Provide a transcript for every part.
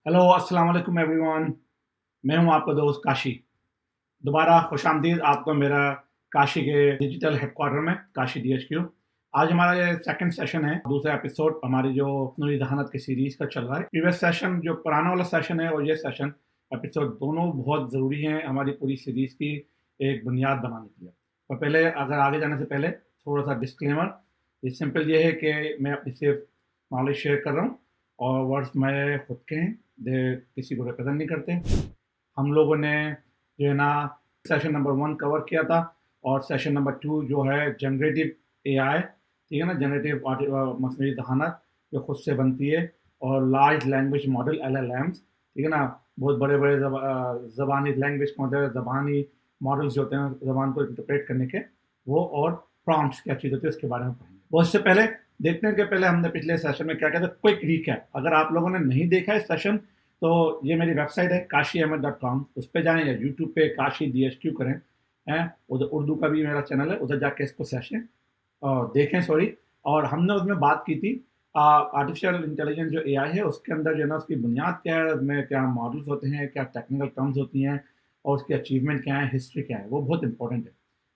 Hello, अस्सलाम वालेकुम everyone. मैं हूं आपका दोस्त काशी। दोबारा खुशामदीद आपको मेरा काशी के डिजिटल हेडक्वार्टर में, काशी डीएचक्यू। आज हमारा ये सेकंड सेशन है, दूसरा एपिसोड हमारी जो नूरी जहानत की सीरीज का चल रहा है। प्रीवियस सेशन जो पुराना वाला सेशन है और ये सेशन एपिसोड दोनों बहुत ज़रूरी हैं हमारी पूरी सीरीज की एक बुनियाद बनाने के लिए। तो पहले अगर आगे जाने से पहले थोड़ा सा डिस्क्लेमर। ये सिंपल ये है कि मैं अपनी सिर्फ नॉलेज शेयर कर रहा हूँ और वर्ड्स मेरे खुद के हैं, दे किसी को रिप्रेजेंट नहीं करते। हम लोगों ने जो है ना सेशन नंबर 1 कवर किया था और सेशन नंबर 2 जो है जनरेटिव एआई, ठीक है ना, जनरेटिव मसनूई जहानत जो खुद से बनती है, और लार्ज लैंग्वेज मॉडल एलएलएम्स, ठीक है ना, बहुत बड़े बड़े ज़बानी लैंग्वेज मॉडल, ज़बानी मॉडल्स जो होते हैं ज़बान को इंटरप्रेट करने के, वो और प्रॉम्प्ट्स क्या चीज़ होती है उसके बारे में पढ़ेंगे। वो इससे पहले देखने के पहले हमने पिछले सेशन में क्या किया था, क्विक रीकैप। अगर आप लोगों ने नहीं देखा है सेशन, तो ये मेरी वेबसाइट है kashiahmed.com, उस पर जाएँ या यूट्यूब पे काशी DHQ करें, हैं, उधर उर्दू का भी मेरा चैनल है, उधर जाके इसको सेशन देखें, सॉरी। और हमने उसमें बात की थी आर्टिफिशियल इंटेलिजेंस जो एआई है उसके अंदर जो है ना उसकी बुनियाद क्या है, उसमें क्या मॉडल्स होते हैं, क्या टेक्निकल टर्म्स होती हैं और उसकी अचीवमेंट क्या है, हिस्ट्री क्या है, वो बहुत इंपॉर्टेंट है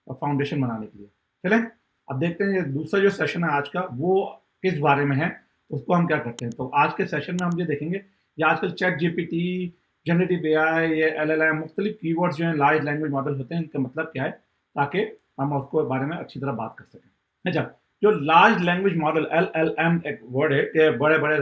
और फाउंडेशन बनाने के लिए। चलें अब देखते हैं ये दूसरा जो सेशन है आज का, वो किस बारे में है, उसको हम क्या करते हैं। तो आज के सेशन में हम ये देखेंगे, ये आजकल चैट जीपीटी, जनरेटिव एआई, ये एलएलएम, मुख्तलिफ कीवर्ड्स जो हैं, लार्ज लैंग्वेज मॉडल होते हैं, इनका मतलब क्या है, ताकि हम उसको बारे में अच्छी तरह बात कर सकें। अच्छा, जो लार्ज लैंग्वेज मॉडल एलएलएम एक वर्ड है कि बड़े बड़े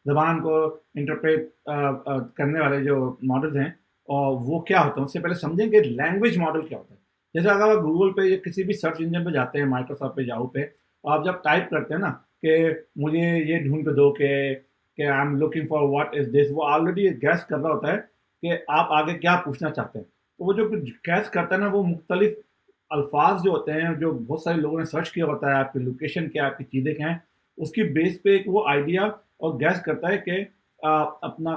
ज़बान को इंटरप्रेट करने वाले जो मॉडल्स हैं, और वो क्या होते हैं उससे पहले समझें कि लैंग्वेज मॉडल क्या होता है। जैसे अगर आप गूगल पे या किसी भी सर्च इंजन पे जाते हैं, माइक्रोसॉफ्ट पे, याहू पे, और आप जब टाइप करते हैं ना कि मुझे ये ढूंढ के दो कि I am looking for what is this, वो ऑलरेडी गैस कर रहा होता है कि आप आगे क्या पूछना चाहते हैं। तो वो जो गैस करता है ना, वो मुख्तलिफ अल्फाज जो होते हैं, जो बहुत सारे लोगों ने सर्च किया होता है, आपकी लोकेशन क्या है, आपकी चीज़ें क्या हैं, उसकी बेस पे एक वो आइडिया और गैस करता है कि अपना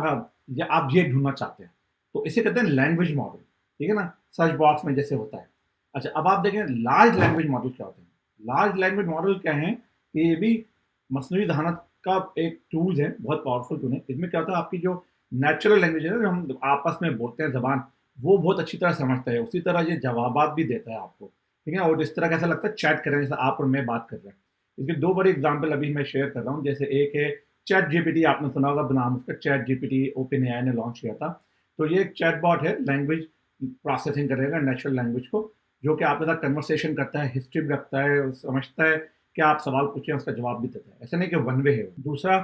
या आप ये ढूंढना चाहते हैं। तो इसे कहते हैं लैंग्वेज मॉडल, ठीक है ना, सर्च बॉक्स में जैसे होता है। अच्छा, अब आप देखें लार्ज लैंग्वेज मॉडल क्या होते हैं। लार्ज लैंग्वेज मॉडल क्या है कि ये भी मसनूई जहानत का एक टूल्स है, बहुत पावरफुल टूल है। इसमें क्या होता है, आपकी जो नेचुरल लैंग्वेज है, जो हम आपस में बोलते हैं ज़बान, वो बहुत अच्छी तरह समझता है, उसी तरह ये जवाबात भी देता है आपको, ठीक है। और इस तरह कैसा लगता है, चैट कर रहे हैं जैसे आप और मैं बात कर रहे हैं। इसके दो बड़े एग्जाम्पल अभी मैं शेयर कर रहा हूँ। जैसे एक है चैट जीपीटी, आपने सुना होगा बनाम उसका, चैट जीपीटी ओपन एआई ने लॉन्च किया था। तो ये एक चैट बॉट है, लैंग्वेज प्रोसेसिंग करेगा नेचुरल लैंग्वेज को, जो कि आपके साथ कन्वर्सेशन करता है, हिस्ट्री भी रखता है, समझता है कि आप सवाल पूछें उसका जवाब भी देता है, ऐसा नहीं कि वन वे है। दूसरा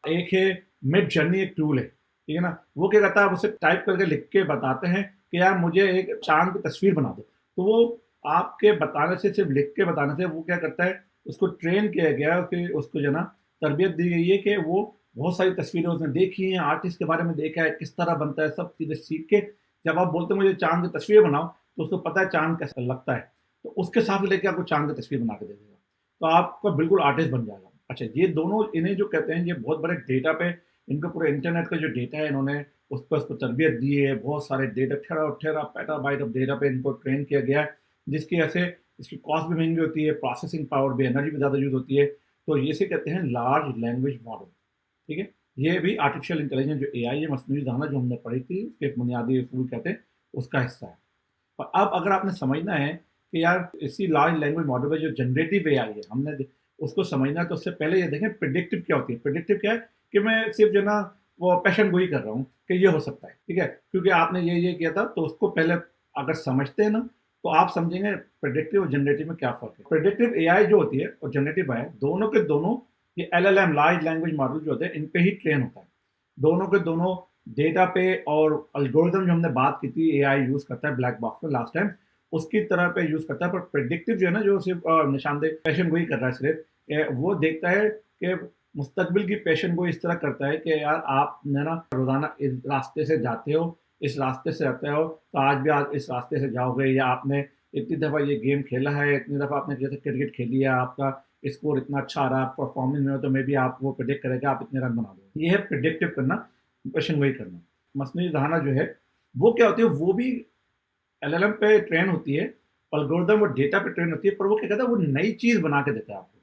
एक है मिड जर्नी, एक टूल है, ठीक है ना। वो क्या करता है, आप उसे टाइप करके लिख के बताते हैं कि यार मुझे एक चांद की तस्वीर बना दो, तो वो आपके बताने से, सिर्फ लिख के बताने से, वो क्या करता है, उसको ट्रेन किया गया है कि उसको जो ना तरबियत दी गई है कि वो बहुत सारी तस्वीरें उसने देखी हैं, आर्टिस्ट के बारे में देखा है, किस तरह बनता है, सब चीज़ें सीख के जब आप बोलते मुझे चांद की तस्वीर बनाओ, तो उसको पता है चांद कैसा लगता है, तो उसके हिसाब से लेके आपको चांद की तस्वीर बना के दे देगा, तो आपका बिल्कुल आर्टिस्ट बन जाएगा। अच्छा, ये दोनों, इन्हें जो कहते हैं, ये बहुत बड़े डेटा पे, इनका पूरे इंटरनेट का जो डेटा है, इन्होंने उस पर उसको तरबियत दी है, बहुत सारे data, tera petabyte of data पे इनको ट्रेन किया गया है, जिसकी वजह से इसकी कॉस्ट भी महंगी होती है, प्रोसेसिंग पावर भी, एनर्जी भी ज़्यादा यूज़ होती है। तो ये से कहते हैं लार्ज लैंग्वेज मॉडल, ठीक है। ये भी आर्टिफिशियल इंटेलिजेंस जो एआई है, मसनूई जहानत जो हमने पढ़ी थी, उसके एक बुनियादी उसूल कहते हैं, उसका हिस्सा है। और अब अगर आपने समझना है कि यार इसी लार्ज लैंग्वेज मॉडल में जो जनरेटिव एआई है, हमने उसको समझना है, तो उससे पहले ये देखें प्रिडिक्टिव क्या होती है। प्रिडिक्टिव क्या है कि मैं सिर्फ जो ना वो पेशेंट गोई कर रहा हूँ कि ये हो सकता है, ठीक है, क्योंकि आपने ये किया था, तो उसको पहले अगर समझते हैं ना, तो आप समझेंगे प्रिडिक्टिव और जनरेटिव में क्या फ़र्क है। प्रिडिक्टिव एआई जो होती है और जनरेटिव एआई, दोनों के दोनों ये एलएलएम, लार्ज लैंग्वेज मॉडल जो होते हैं, इन पे ही ट्रेन होता है। दोनों के दोनों डेटा पे, और एल्गोरिदम जो हमने बात की थी, एआई यूज़ करता है ब्लैक बॉक्स में लास्ट टाइम, उसकी तरह पे यूज़ करता है। पर प्रिडिक्टिव जो है ना, जो सिर्फ निशानदेही पेशेंट गोई कर रहा है सिर्फ, वो देखता है कि मुस्तकबिल की पेशेंट गोई इस तरह करता है कि यार आपने ना रोज़ाना इस रास्ते से जाते हो, इस रास्ते से आते हो, तो आज भी आज इस रास्ते से जाओगे, या आपने इतनी दफ़ा ये गेम खेला है, इतनी दफ़ा आपने जैसे क्रिकेट खेली है, आपका स्कोर इतना अच्छा आ रहा है, आप परफॉर्मेंस में हो, तो मे बी आप वो प्रिडिक्ट करेगा आप इतने रन बना दो। ये है प्रिडिक्टिव करना, पेशेंट गोई करना। मसनूई जहानत जो है, वो क्या होती है, वो भी एलएलएम पे ट्रेन होती है, एल्गोरिदम और डेटा पे ट्रेन होती है, पर वो क्या कहता है, वो नई चीज़ बना के देता है आपको।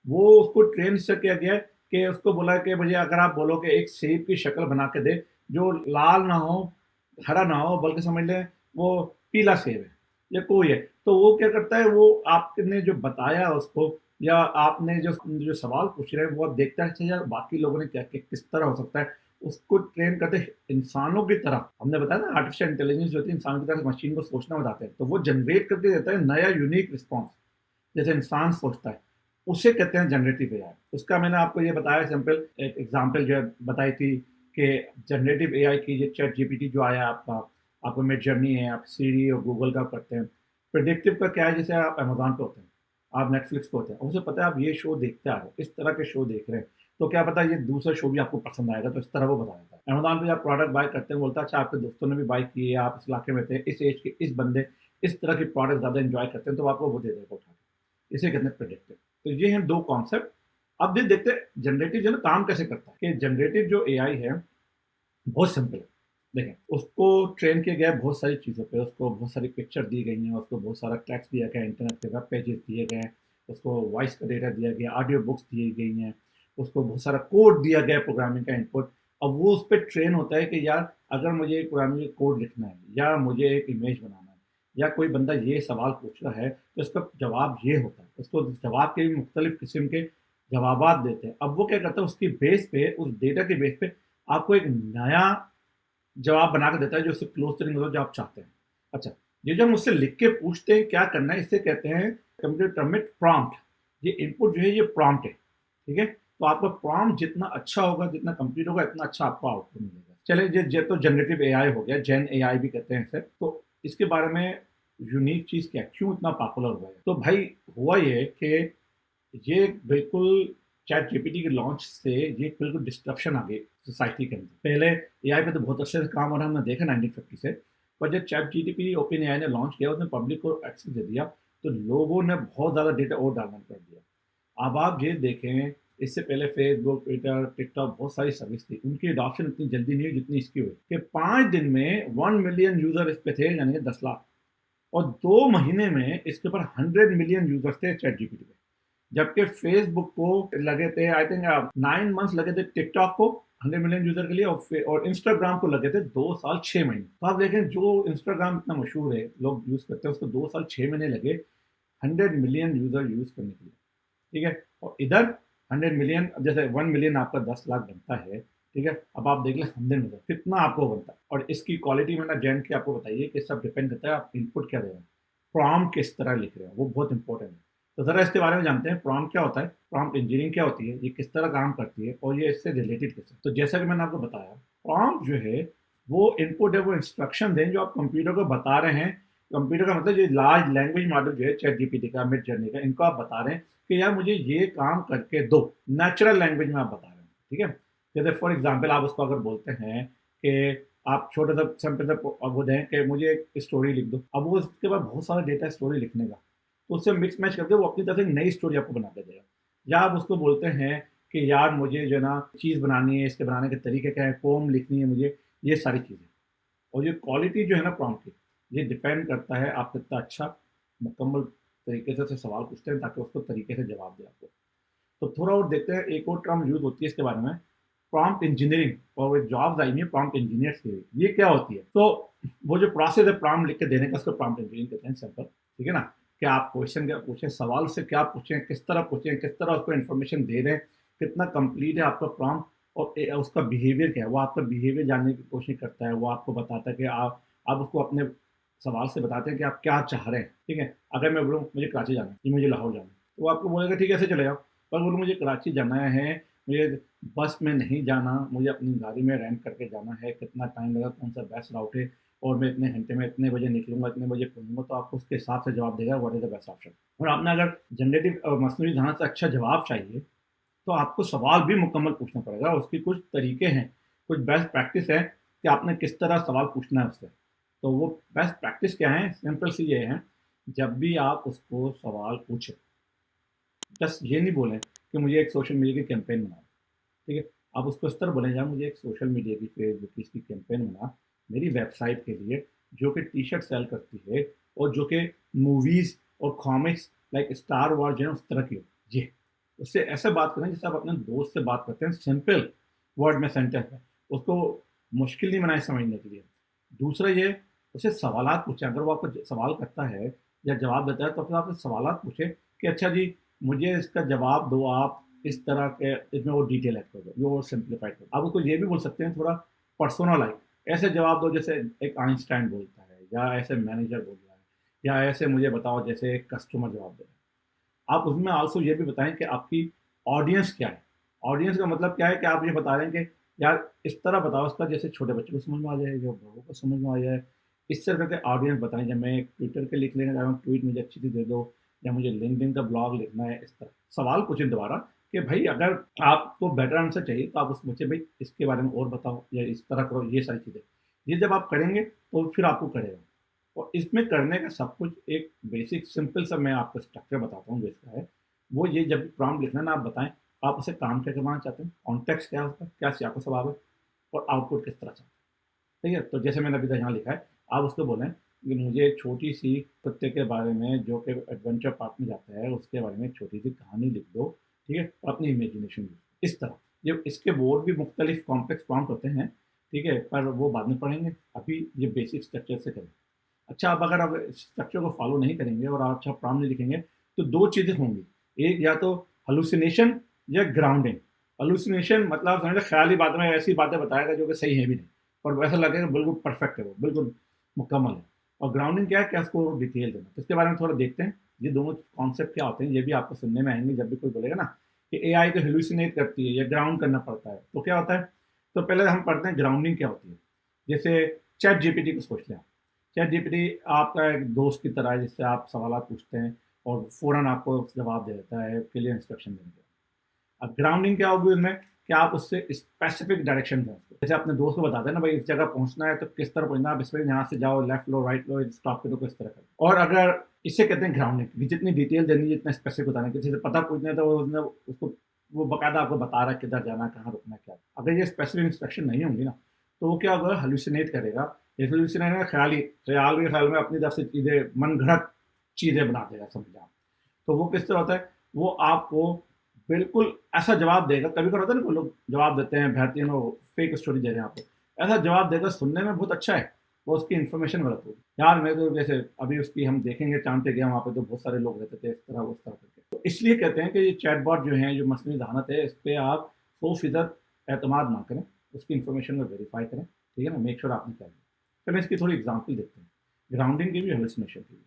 वो उसको ट्रेन इससे किया गया है कि उसको बोला है कि मुझे अगर आप बोलो कि एक सेब की शक्ल बना के दे, जो लाल ना हो, हरा ना हो, बल्कि समझ लें वो पीला सेब है या कोई है, तो वो क्या करता है, वो आपने जो बताया उसको या आपने जो जो सवाल पूछ रहे हैं वो आप देखता है, अच्छा यार बाकी लोगों ने क्या क्या किस तरह हो सकता है, उसको ट्रेन करते हैं इंसानों की तरह। हमने बताया ना आर्टिफिशियल इंटेलिजेंस जो होती है इंसानों की तरह मशीन को सोचना बताते हैं, तो वो जनरेट करके देता है नया यूनिक रिस्पॉन्स, जैसे इंसान सोचता है, उसे कहते हैं जनरेटिव एआई। उसका मैंने आपको ये बताया सिंपल एक एग्जांपल जो है बताई थी कि जनरेटिव एआई की ये चैट जीपीटी जो आया आपका, आपको मिड जर्नी है, आप सीरी और गूगल का करते हैं। प्रिडिक्टिव का क्या है, जैसे आप अमेजोन पे होते हैं, आप नेटफ्लिक्स पे होते हैं, उसे पता है आप ये शो देखते आ रहे हो, इस तरह के शो देख रहे हैं, तो क्या पता है ये दूसरा शो भी आपको पसंद आएगा, तो इस तरह वो बता देता है। अमेजोन पे आप प्रोडक्ट बाय करते हैं, बोलता है अच्छा आपके दोस्तों ने भी बाय किए, आप इस इलाके में थे, इस एज के इस बंदे इस तरह की प्रोडक्ट ज़्यादा इंजॉय करते हैं, तो आपको वो दे देगा उठा के। इसे कहते हैं प्रिडिक्टिव। तो ये हैं दो कॉन्सेप्ट। अब ये देखते हैं जनरेटिव जो है ना काम कैसे करता है, कि जनरेटिव जो एआई है बहुत सिंपल है। देखें, उसको ट्रेन किया गया है बहुत सारी चीज़ों पे, उसको बहुत सारी पिक्चर दी गई हैं, उसको बहुत सारा टेक्स्ट दिया गया है, इंटरनेट के वेब पेजेस दिए गए हैं, उसको वॉइस का डेटा दिया गया, ऑडियो बुक्स दी गई हैं, उसको बहुत सारा कोड दिया गया है, प्रोग्रामिंग का इनपुट। अब वो उस पे ट्रेन होता है कि यार अगर मुझे एक प्रोग्रामिंग कोड लिखना है या मुझे एक इमेज बनाना है या कोई बंदा ये सवाल पूछ रहा है, तो इसका जवाब ये होता है। उसको जवाब के भी मुख्तलिफ किस्म के जवाबात देते हैं। अब वो क्या करता है उसकी बेस पे, उस डेटा के बेस पे आपको एक नया जवाब बना के देता है जो उससे क्लोज तरीके मतलब जो आप चाहते हैं। अच्छा, ये जो हम उससे लिख के पूछते हैं क्या करना है, इसे कहते हैं कंप्यूटर टर्म में प्रॉम्प्ट। ये इनपुट जो है ये प्रॉम्प्ट है, ठीक है। तो आपका प्रॉम्प्ट जितना अच्छा होगा, जितना कंप्लीट होगा, इतना अच्छा आपको आउटपुट मिलेगा। चले ये तो जनरेटिव एआई हो गया, जेन एआई भी कहते हैं इसे। तो इसके बारे में यूनिक चीज़ क्या, क्यों इतना पॉपुलर हुआ है, तो भाई हुआ ये कि ये बिल्कुल चैट जीपीटी के लॉन्च से ये बिल्कुल डिस्ट्रप्शन आ गई सोसाइटी के अंदर। पहले एआई पे तो बहुत अच्छे से काम हो रहा है, हमने देखा 1950 से, पर जब चैट जीपीटी ओपन एआई ने लॉन्च किया, उसने पब्लिक को एक्सेस दे दिया, तो लोगों ने बहुत ज़्यादा डेटा और डालना कर दिया। अब आप ये देखें, इससे पहले फेसबुक, ट्विटर, टिकटॉक बहुत सारी सर्विस थी, उनकी अडॉप्शन इतनी जल्दी नहीं हुई जितनी इसकी हुई, कि 5 दिन में 1 मिलियन यूजर इस पे थे, यानी कि 10 लाख, और 2 महीने में इसके ऊपर 100 मिलियन यूजर्स थे चैट जीपीटी पे। जबकि फेसबुक को लगे थे आई थिंक 9 मंथ्स लगे थे, टिकटॉक को 100 मिलियन यूजर के लिए, और इंस्टाग्राम को लगे थे 2 साल 6 महीने। तो आप देखें जो इंस्टाग्राम इतना मशहूर है, लोग यूज करते हैं, उसको 2 साल 6 महीने लगे 100 मिलियन यूजर यूज करने के लिए, ठीक है। और इधर 100 मिलियन, जैसे 1 मिलियन आपका 10 लाख बनता है, ठीक है। अब आप देख लें 100 मिलियन कितना आपको बनता है, और इसकी क्वालिटी में ना जैन की आपको बताइए कि सब डिपेंड करता है आप इनपुट क्या दे रहे हैं, प्रॉम्प्ट किस तरह लिख रहे हैं, वो बहुत इंपॉर्टेंट है। तो ज़रा इसके बारे में जानते हैं, प्रॉम्प्ट क्या होता है, प्रॉम्प्ट इंजीनियरिंग क्या होती है, ये किस तरह काम करती है, और ये इससे रिलेटेड कैसे। तो जैसा कि मैंने आपको बताया, प्रॉम्प्ट जो है वो इनपुट है, वो इंस्ट्रक्शन दें जो आप कंप्यूटर को बता रहे हैं। कंप्यूटर का मतलब ये लार्ज लैंग्वेज मॉडल जो है चैट जीपीटी का, मिड जर्नी का, इनको आप बता रहे हैं कि यार मुझे ये काम करके दो, नेचुरल लैंग्वेज में आप बता रहे हैं, ठीक है। जैसे फॉर एग्जांपल आप उसको अगर बोलते हैं कि आप छोटा सा सिंपल सा वो दें कि मुझे एक स्टोरी लिख दो, अब वो उसके बाद बहुत सारा डेटा स्टोरी लिखने का, तो उससे मिक्स मैच करके वो अपनी तरफ से एक नई स्टोरी आपको बना के देगा। या आप उसको बोलते हैं कि यार मुझे जो है ना चीज़ बनानी है, इसके बनाने के तरीके क्या है, पोम लिखनी है मुझे, ये सारी चीज़ें। और ये क्वालिटी जो है ना प्रॉम्प्ट की, ये डिपेंड करता है आप कितना अच्छा मुकम्मल तरीके से उससे सवाल पूछते हैं ताकि उसको तरीके से जवाब दे आपको। तो थोड़ा और देखते हैं, एक और टर्म यूज़ होती है इसके बारे में, प्रॉम्प्ट इंजीनियरिंग, और वो जॉब्स आई हुई है प्रॉम्प्ट इंजीनियर्स के लिए। ये क्या होती है, तो वो जो प्रोसेस है प्रॉम्प्ट लिख के देने का, उसको प्रॉम्प्ट इंजीनियरिंग कहते हैं सिंपल, ठीक है ना। कि आप क्वेश्चन क्या पूछें, सवाल से क्या पूछें, किस तरह पूछें, किस तरह उसको इन्फॉर्मेशन दे रहे हैं, कितना कंप्लीट है आपका प्रॉम्प्ट, और उसका बिहेवियर क्या है, वो आपका बिहेवियर जानने की कोशिश करता है, वो आपको बताता है कि आप उसको अपने सवाल से बताते हैं कि आप क्या चाह रहे हैं, ठीक है। अगर मैं बोलूँ मुझे कराची जाना है, ये मुझे लाहौर जाना है, तो वो आपको बोलेगा ठीक है ऐसे चले जाओ। पर बोलूँ मुझे कराची जाना है, मुझे बस में नहीं जाना, मुझे अपनी गाड़ी में रेंट करके जाना है, कितना टाइम लगेगा, कौन सा बेस्ट राउट है, और मैं इतने घंटे में इतने बजे निकलूंगा, इतने बजे पहुंचूंगा, तो आपको उसके हिसाब से जवाब देगा what is the best option. और आपने अगर जनरेटिव मसनूई जहां से अच्छा जवाब चाहिए, तो आपको सवाल भी मुकम्मल पूछना पड़ेगा, उसकी कुछ तरीके हैं, कुछ बेस्ट प्रैक्टिस है कि आपने किस तरह सवाल पूछना है उससे। तो वो बेस्ट प्रैक्टिस क्या है, सिंपल सी ये है, जब भी आप उसको सवाल पूछें, बस ये नहीं बोलें कि मुझे एक सोशल मीडिया की कैंपेन बनाओ, ठीक है। आप उसको इस तरह बोलें, मुझे एक सोशल मीडिया की, फेसबुक की इसकी कैंपेन बना मेरी वेबसाइट के लिए, जो कि टी शर्ट सेल करती है, और जो कि मूवीज़ और कॉमिक्स लाइक स्टार वॉर जो है उस तरह की हो। जी, उससे ऐसे बात करें जैसे आप अपने दोस्त से बात करते हैं, सिंपल वर्ड में, सेंटेंस में, उसको मुश्किल नहीं बनाए समझने के लिए। दूसरा ये, उसे सवालात पूछें, अगर वो आपको सवाल करता है या जवाब देता है तो फिर आप उससे सवालात पूछें कि अच्छा जी, मुझे इसका जवाब दो आप इस तरह के, इसमें वो डिटेल ऐड कर दो, ये और सिंप्लीफाई कर दो। आप उसको ये भी बोल सकते हैं थोड़ा पर्सनलाइज, ऐसे जवाब दो जैसे एक आइंस्टाइन बोलता है, या ऐसे मैनेजर बोल रहा है, या ऐसे मुझे बताओ जैसे एक कस्टमर जवाब दे रहा है। आप उसमें आल्सो ये भी बताएं कि आपकी ऑडियंस क्या है। ऑडियंस का मतलब क्या है कि आप ये बता रहे हैं कि यार इस तरह बताओ इसका जैसे छोटे बच्चों को समझ में आ जाए, या बड़ों को समझ में आ जाए। इस तरह के ऑडियंस बताएं। जब मैं एक ट्विटर के लिख लेना चाह रहा हूँ, ट्वीट मुझे अच्छी सी दे दो, या मुझे लिंक्डइन का ब्लॉग लिखना है, इस तरह सवाल पूछें दोबारा कि भाई अगर आपको बेटर आंसर चाहिए तो आप उससे पूछे भाई इसके बारे में और बताओ, या इस तरह करो, ये सारी चीज़ें। ये जब आप करेंगे तो फिर आपको करेगा। और इसमें करने का सब कुछ एक बेसिक सिंपल सा मैं आपको स्ट्रक्चर बताता हूँ जिसका है, वो ये जब भी प्रॉम्प्ट लिखना है ना, आप बताएं आप उसे काम क्या करवाना चाहते हैं, कॉन्टेक्स्ट क्या है उसका, क्या सियाको सवाब है, और आउटपुट किस तरह चाहते हैं। ठीक है, तो जैसे मैंने अभी तक यहाँ लिखा है, आप उसको बोलें कि मुझे एक छोटी सी कुत्ते के बारे में जो कि एडवेंचर पार्क में जाता है उसके बारे में एक छोटी सी कहानी लिख दो। ठीक है, और अपनी इमेजिनेशन लिख दो इस तरह। ये इसके बोर्ड भी मुख्तलिफ कॉम्प्लेक्स प्रॉम्प्ट होते हैं। ठीक है, पर वो बाद में पढ़ेंगे, अभी ये बेसिक स्ट्रक्चर से करें। अच्छा, अब अगर आप स्ट्रक्चर को फॉलो नहीं करेंगे और आप अच्छा प्रॉम्प्ट नहीं लिखेंगे तो दो चीज़ें होंगी। एक, या तो हलुसिनेशन या ग्राउंडिंग। हलुसिनेशन मतलब समझ ख्याली बातें में ऐसी बातें बताएगा जो कि सही है भी नहीं, और वैसा लगेगा बिल्कुल परफेक्ट है, वो बिल्कुल मुकम्मल है। और ग्राउंडिंग क्या है, क्या उसको डिटेल देना, तो इसके बारे में थोड़ा देखते हैं। ये दोनों कॉन्सेप्ट क्या होते हैं, ये भी आपको सुनने में आएंगे जब भी कोई बोलेगा ना कि एआई तो हेलुसिनेट करती है या ग्राउंड करना पड़ता है, तो क्या होता है। तो पहले हम पढ़ते हैं ग्राउंडिंग क्या होती है। जैसे चैट जीपीटी को सोच लें। चैट जीपीटी आपका एक दोस्त की तरह है जिससे आप सवाल पूछते हैं और फ़ौरन आपको जवाब दे देता है, क्लियर इंस्ट्रक्शन देने के। अब ग्राउंडिंग क्या होगी उसमें कि आप उससे स्पेसिफिक डायरेक्शन दें उसको। जैसे अपने दोस्त को बताते हैं ना भाई इस जगह पहुंचना है तो किस तरह पहुंचना है, आप इसमें यहाँ से जाओ, लेफ्ट लो, राइट लो, स्टॉप करो, किस तरह करो। और अगर इसे कहते हैं ग्राउंडिंग, जितनी डिटेल देनी है, जितना स्पेसिफिक बताना है, किसी से पता पूछना है तो उसको वो बकायदा आपको बता रहा है किधर जाना, कहाँ रुकना, क्या। अगर ये स्पेसिफिक इंस्ट्रक्शन नहीं होंगी ना तो वो क्या होगा, हेलुसिनेट करेगा। हेलुसिनेट में ख्याल में अपनी तरफ से चीज़ें, मन घड़त चीज़ें बना देगा, समझा। तो वो किस तरह होता है, वो आपको बिल्कुल ऐसा जवाब देगा। कभी कभी होता है ना, कोई लोग जवाब देते हैं बेहतरीन, वो फेक स्टोरी दे रहे हैं आपको, ऐसा जवाब देगा सुनने में बहुत अच्छा है, वो उसकी इन्फॉर्मेशन गलत होगी। यार मैं तो जैसे अभी उसकी हम देखेंगे, चांद पे गया वहाँ पे तो बहुत सारे लोग रहते थे इस तरह उस तरह करके। तो इसलिए कहते हैं कि ये चैटबॉट जो है, जो मसनूई जहानत है, इस पर आप 100% एतमाद ना करें, उसकी इन्फॉर्मेशन को वेरीफाई करें। ठीक है ना, मेक श्योर आपने क्या किया। चलो इसकी थोड़ी एग्जाम्पल देखते हैं, ग्राउंडिंग की भी, हेलुसिनेशन की भी।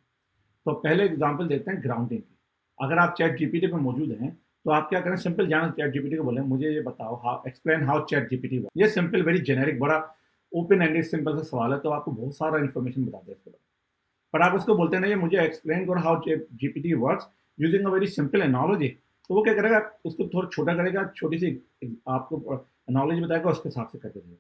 तो पहले एग्जाम्पल देखते हैं ग्राउंडिंग की। अगर आप चैट जीपीटी पर मौजूद हैं तो आप क्या करें, सिंपल जाना चैट जीपीटी को बोलें मुझे ये बताओ, how explain how chat GPT work. ये सिंपल, वेरी जेनेरिक, बड़ा ओपन एंडेड सिंपल सा सवाल है, तो आपको बहुत सारा इन्फॉर्मेशन बता दें इसके बारे में। पर आप उसको बोलते नहीं, मुझे एक्सप्लेन करो how chat GPT works using a very simple analogy. तो वो क्या करेगा, उसको थोड़ा छोटा करेगा, छोटी सी आपको एनोलॉजी बताएगा, उसके हिसाब से करके देगा।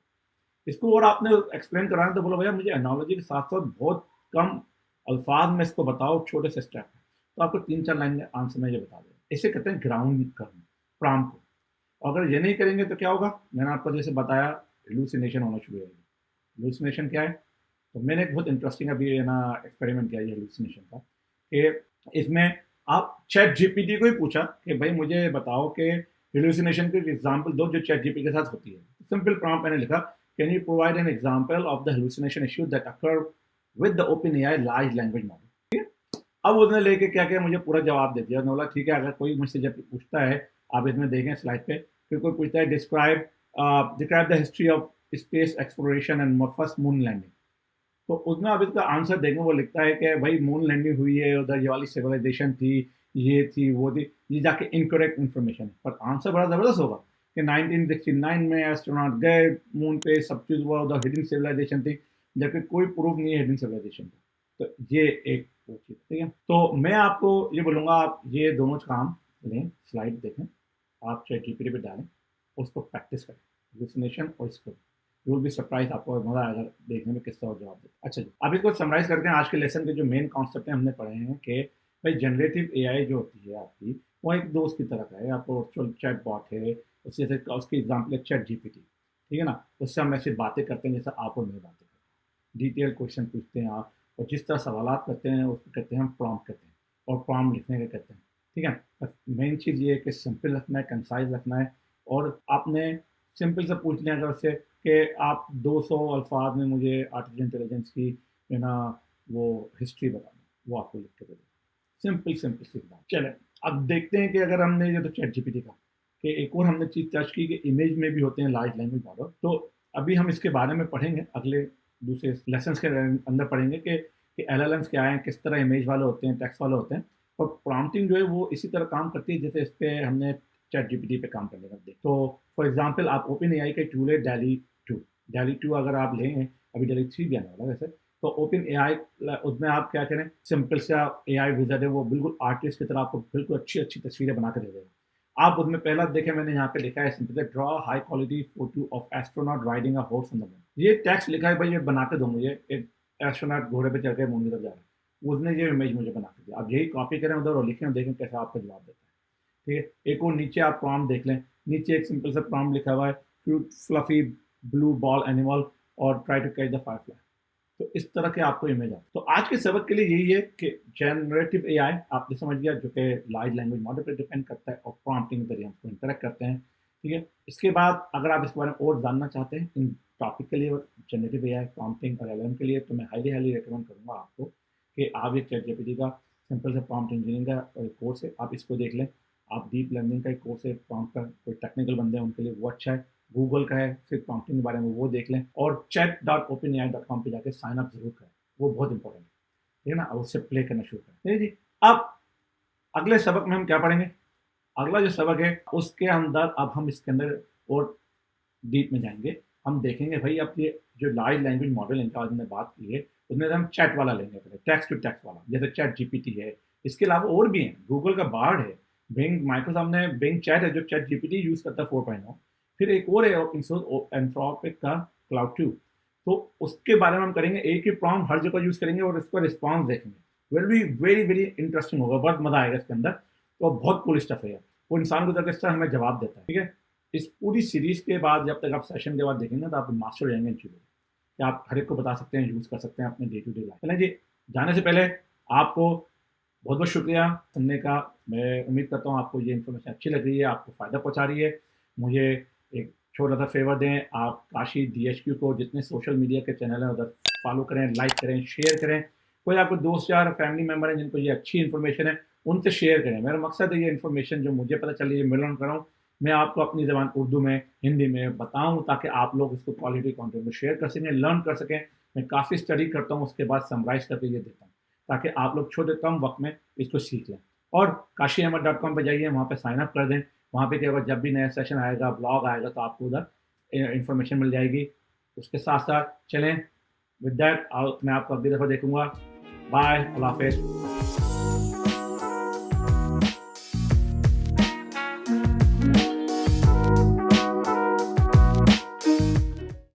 इसको और आपने एक्सप्लेन कराना तो बोलो भैया मुझे एनोलॉजी के साथ साथ बहुत कम अल्फाज में इसको बताओ, छोटे से स्टेप है, तो आपको 3-4 लाइन में आंसर में ये बता देगा। इसे कहते हैं ग्राउंड करना, प्राम को। अगर ये नहीं करेंगे तो क्या होगा, मैंने आपको जैसे बताया, हेलुसिनेशन होना शुरू हो जाएगी। हेलुसिनेशन क्या है, तो मैंने एक बहुत इंटरेस्टिंग अभी है ना एक्सपेरिमेंट किया ये हेलुसिनेशन का, कि इसमें आप चैट जीपीटी को ही पूछा कि भाई मुझे बताओ कि हेलुसिनेशन की एग्जांपल दो जो चैट जीपीटी के साथ होती है। सिंपल प्रॉम्प्ट मैंने लिखा, can you provide an example of the hallucination issue that occur with the open AI large language model. अब उसने लेके क्या किया, मुझे पूरा जवाब दे दिया। उसने बोला ठीक है, अगर कोई मुझसे जब पूछता है, आप इसमें देखें स्लाइड पे, फिर कोई पूछता है describe describe the history of space exploration and first moon landing, तो उसमें आप इसका आंसर देखें, वो लिखता है कि भाई मून लैंडिंग हुई है, उधर ये वाली सिविलाइजेशन थी, ये थी, वो थी। ये जाके इनकरेक्ट इन्फॉर्मेशन है, पर आंसर बड़ा ज़बरदस्त होगा कि 1969 में एस्ट्रोनॉट गए मून पे, सब चीज़ हुआ, उधर हिडन सिविलाइजेशन थी, जबकि कोई प्रूफ नहीं है हिडन सिविलाइजेशन का। तो ये एक वो चीज़, ठीक है। तो मैं आपको ये बोलूँगा, आप ये दोनों काम लें, स्लाइड देखें, आप चाहे जीपीटी पे डालें, उसको प्रैक्टिस करें, हेलुसिनेशन और इसको। यू विल बी सरप्राइज, आपको मजा आएगा देखने में किस तरह जवाब देते। अच्छा जी, अब इसको समराइज करते हैं। आज के लेसन के जो मेन कॉन्सेप्ट हैं हमने पढ़े हैं कि भाई जनरेटिव एआई जो होती है आपकी, वो एक दोस्त की तरह का है, आपको वर्चुअल चैट बॉट है, उससे उसकी एग्जाम्पल है चैट जीपीटी। ठीक है ना, उससे हम ऐसी बातें करते हैं जैसे आप और मैं बातें करते हैं, डिटेल क्वेश्चन पूछते हैं आप, और जिस तरह सवाल करते हैं उसको कहते हैं हम प्रॉम्प्ट कहते हैं, और प्रॉम्प्ट लिखने का कहते हैं। ठीक है, बस मेन चीज़ ये है कि सिंपल रखना है, कंसाइज रखना है, और आपने सिंपल से पूछ लिया अगर उससे कि आप 200 अल्फाज में मुझे आर्टिफिशियल इंटेलिजेंस की ना वो हिस्ट्री बता दो, वो आपको लिख के दे देगा। सिंपल सिंपल सी बात। चलें अब देखते हैं कि अगर हमने ये तो चैट जीपीटी का कि एक और हमने चीज़ टच की कि इमेज में भी होते हैं लार्ज लैंग्वेज मॉडल। तो अभी हम इसके बारे में पढ़ेंगे, अगले दूसरे लेसन्स के अंदर पढ़ेंगे कि एलएलएम्स क्या हैं, किस तरह इमेज वाले होते हैं, टेक्स्ट वाले होते हैं। और प्रॉम्प्टिंग जो है वो इसी तरह काम करती है जैसे इस पे हमने चैट जीपीटी पे काम करने का देख। तो फॉर एग्जांपल आप ओपन एआई का टूल है डैली 2। डैली 2 अगर आप लें, अभी डैली 3 भी आने वाला है वैसे। तो ओपन एआई उसमें आप क्या करें, सिंपल सा एआई विज़ार्ड है, वो बिल्कुल आर्टिस्ट की तरह आपको बिल्कुल अच्छी अच्छी तस्वीरें बना के दे देगा। आप उसमें पहला देखें, मैंने यहाँ पे लिखा है simple draw high quality photo of astronaut riding a horse on the moon. ये टेक्स्ट लिखा है भाई, ये बना के दो मुझे, एक एस्ट्रोनॉट घोड़े पे चढ़ के मून की तरफ जा रहा है। उसने ये इमेज मुझे बना के दिया। आप यही कॉपी करें उधर और लिखें और देखें कैसा आपको जवाब देता है। ठीक है, एक और नीचे आप प्रॉम्प्ट देख लें, नीचे एक सिंपल सा प्रॉम्प्ट लिखा हुआ है, cute fluffy blue ball animal और try to catch the firefly. तो इस तरह के आपको इमेज आते। तो आज के सबक के लिए यही है कि जनरेटिव एआई आपने समझ गया, जो कि लार्ज लैंग्वेज मॉडल पर डिपेंड करता है और प्रॉम्प्टिंग के जरिए हम उसको इंटरेक्ट करते हैं। ठीक है, इसके बाद अगर आप इसके बारे में और जानना चाहते हैं इन टॉपिक के लिए, जनरेटिव एआई, प्रॉम्प्टिंग और एलएलएम के लिए, तो मैं हाईली हाईली रिकमेंड करूँगा आपको कि आप ये चैट जीपीटी का सिंपल सा प्रॉम्प्ट इंजीनियरिंग का कोर्स है, आप इसको देख लें। आप डीप लर्निंग का एक कोर्स है प्रॉम्प्ट का, कोई टेक्निकल बंदे हैं उनके लिए वो अच्छा है। गूगल का है, फिर प्रॉम्प्टिंग के बारे में वो देख लें, और chat.openai.com पे जाके साइन अप जरूर करें, वो बहुत इंपॉर्टेंट है। ठीक है ना, अब उससे प्ले करना शुरू करें। नहीं जी, अब अगले सबक में हम क्या पढ़ेंगे, अगला जो सबक है उसके अंदर अब हम इसके अंदर और डीप में जाएंगे। हम देखेंगे भाई अब ये जो लार्ज लैंग्वेज मॉडल इनका आज हमने बात की है, उसमें हम चैट वाला लेंगे, पहले टेक्स्ट टू टेक्स्ट वाला, जैसे चैट जीपीटी है। इसके अलावा और भी हैं, गूगल का बार्ड है, बिंग माइक्रोसॉफ्ट ने बिंग चैट है जो चैट जीपीटी यूज़ करता है 4.0। फिर एक और है एंथ्रोपिक का क्लाउड 2। तो उसके बारे में हम करेंगे, एक ही प्रॉम्प्ट हर जगह यूज़ करेंगे और इसका रिस्पॉन्स देखेंगे। Will be very very interesting होगा, बहुत मज़ा आएगा इसके अंदर। तो बहुत कूल स्टफ है, वो इंसान को किस तरह हमें जवाब देता है। ठीक है, इस पूरी सीरीज़ के बाद जब तक आप सेशन के बाद देखेंगे तो आप मास्टर हो जाएंगे इन चीज़ों को, कि आप हर एक को बता सकते हैं, यूज़ कर सकते हैं अपने डे टू डे लाइफ। चलें जी, जाने से पहले आपको बहुत बहुत शुक्रिया सुनने का। मैं उम्मीद करता हूँ आपको ये इन्फॉर्मेशन अच्छी लग रही है, आपको फ़ायदा पहुँचा रही है। मुझे एक छोटा सा फेवर दें, आप काशी DHQ को जितने सोशल मीडिया के चैनल हैं उधर फॉलो करें, लाइक करें, शेयर करें। कोई आपको दोस्त यार फैमिली मेम्बर हैं जिनको ये अच्छी इन्फॉर्मेशन है, उनसे शेयर करें। मेरा मकसद है ये इन्फॉर्मेशन जो मुझे पता चली है, मैं लर्न कर रहा हूँ, मैं आपको अपनी ज़बान उर्दू में, हिंदी में बताऊँ, ताकि आप लोग इसको क्वालिटी कंटेंट को शेयर कर सकें, लर्न कर सकें। मैं काफ़ी स्टडी करता हूँ, उसके बाद समराइज़ करके ये देता हूँ, ताकि आप लोग छोटे कम वक्त में इसको सीख लें। और kashiahmed.com पे जाइए, वहाँ पे साइन अप कर दें। वहाँ पे क्या होगा, जब भी नया सेशन आएगा, ब्लॉग आएगा, तो आपको उधर इन्फॉर्मेशन मिल जाएगी। उसके साथ साथ चलें, विद दैट मैं आपको अगली दफ़ा देखूँगा। बाय, अल्लाह हाफ़िज़।